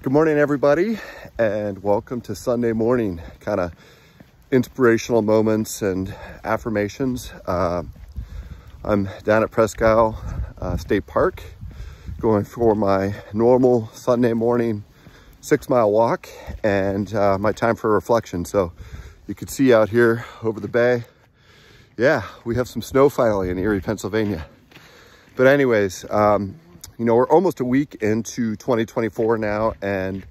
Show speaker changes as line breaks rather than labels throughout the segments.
Good morning, everybody, and welcome to Sunday morning kind of inspirational moments and affirmations. I'm down at Presque Isle State Park going for my normal Sunday morning 6-mile walk and my time for reflection. So you can see out here over the bay, yeah, we have some snow finally in Erie, Pennsylvania. But anyways, you know, we're almost a week into 2024 now, and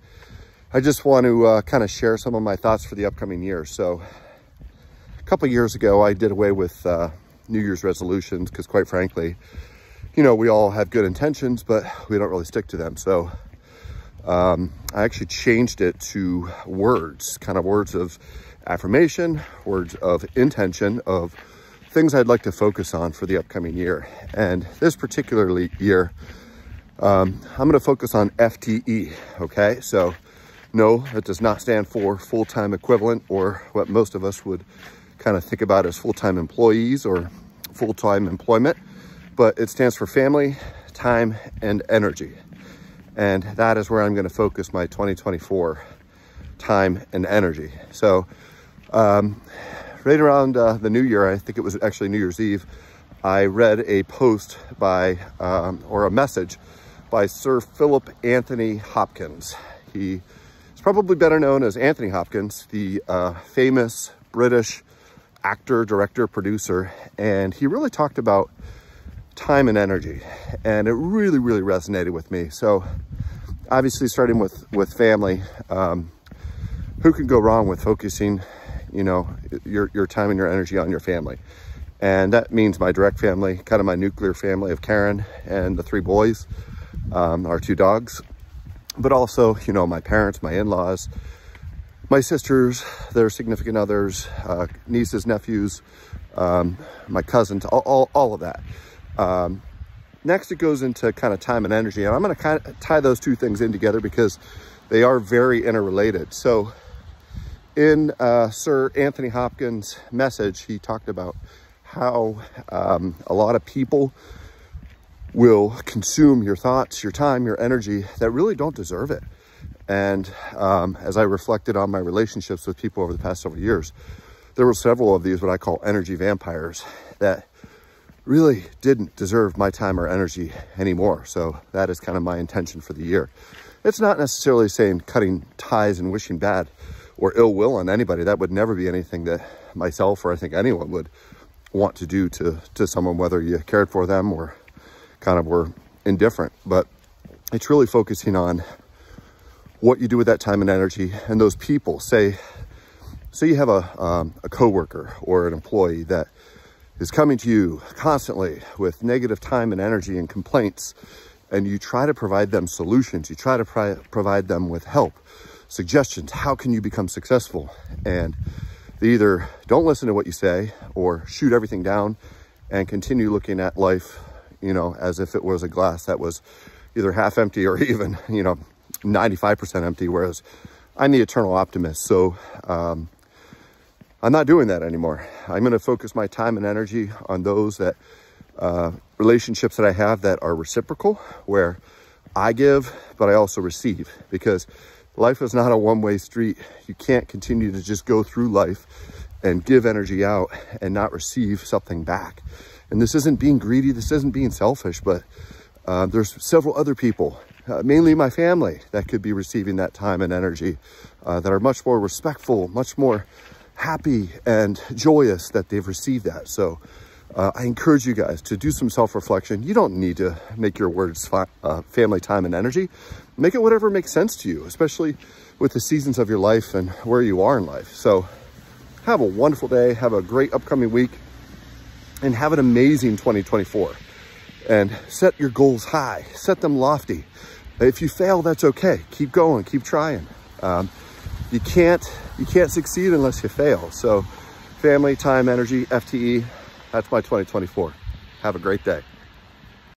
I just want to kind of share some of my thoughts for the upcoming year. So a couple of years ago, I did away with New Year's resolutions because, quite frankly, you know, we all have good intentions, but we don't really stick to them. So I actually changed it to words, kind of words of affirmation, words of intention, of things I'd like to focus on for the upcoming year. And this particular year, I'm going to focus on FTE, okay? So no, that does not stand for full-time equivalent, or what most of us would kind of think about as full-time employees or full-time employment, but it stands for family, time, and energy. And that is where I'm going to focus my 2024 time and energy. So right around the new year, I think it was actually New Year's Eve, I read a post by, or a message by Sir Philip Anthony Hopkins. He is probably better known as Anthony Hopkins, the famous British actor, director, producer, and he really talked about time and energy, and it really resonated with me. So obviously, starting with family, who can go wrong with focusing, you know, your time and your energy on your family? And that means my direct family, kind of my nuclear family of Karen and the 3 boys, our 2 dogs, but also, you know, my parents, my in-laws, my sisters, their significant others, nieces, nephews, my cousins, all of that. Next, it goes into kind of time and energy, and I'm going to kind of tie those 2 things in together because they are very interrelated. So in Sir Anthony Hopkins' message, he talked about how a lot of people will consume your thoughts, your time, your energy that really don't deserve it. And as I reflected on my relationships with people over the past several years, there were several of these what I call energy vampires that really didn't deserve my time or energy anymore. So that is kind of my intention for the year. It's not necessarily saying cutting ties and wishing bad or ill will on anybody. That would never be anything that myself or I think anyone would want to do to someone, whether you cared for them or kind of were indifferent. But it's really focusing on what you do with that time and energy. And those people, say you have a coworker or an employee that is coming to you constantly with negative time and energy and complaints, and you try to provide them solutions, you try to provide them with help, suggestions, how can you become successful? And they either don't listen to what you say or shoot everything down and continue looking at life, you know, as if it was a glass that was either half empty or even, you know, 95% empty, whereas I'm the eternal optimist. So I'm not doing that anymore. I'm going to focus my time and energy on those that relationships that I have that are reciprocal, where I give, but I also receive, because life is not a one-way street. You can't continue to just go through life and give energy out and not receive something back. And this isn't being greedy, this isn't being selfish, but there's several other people, mainly my family, that could be receiving that time and energy, that are much more respectful, much more happy and joyous that they've received that. So I encourage you guys to do some self-reflection. You don't need to make your words family time and energy. Make it whatever makes sense to you, especially with the seasons of your life and where you are in life. So have a wonderful day, have a great upcoming week, and have an amazing 2024. And set your goals high, set them lofty. If you fail, that's okay. Keep going, keep trying. You can't succeed unless you fail. So family, time, energy, FTE, that's my 2024. Have a great day.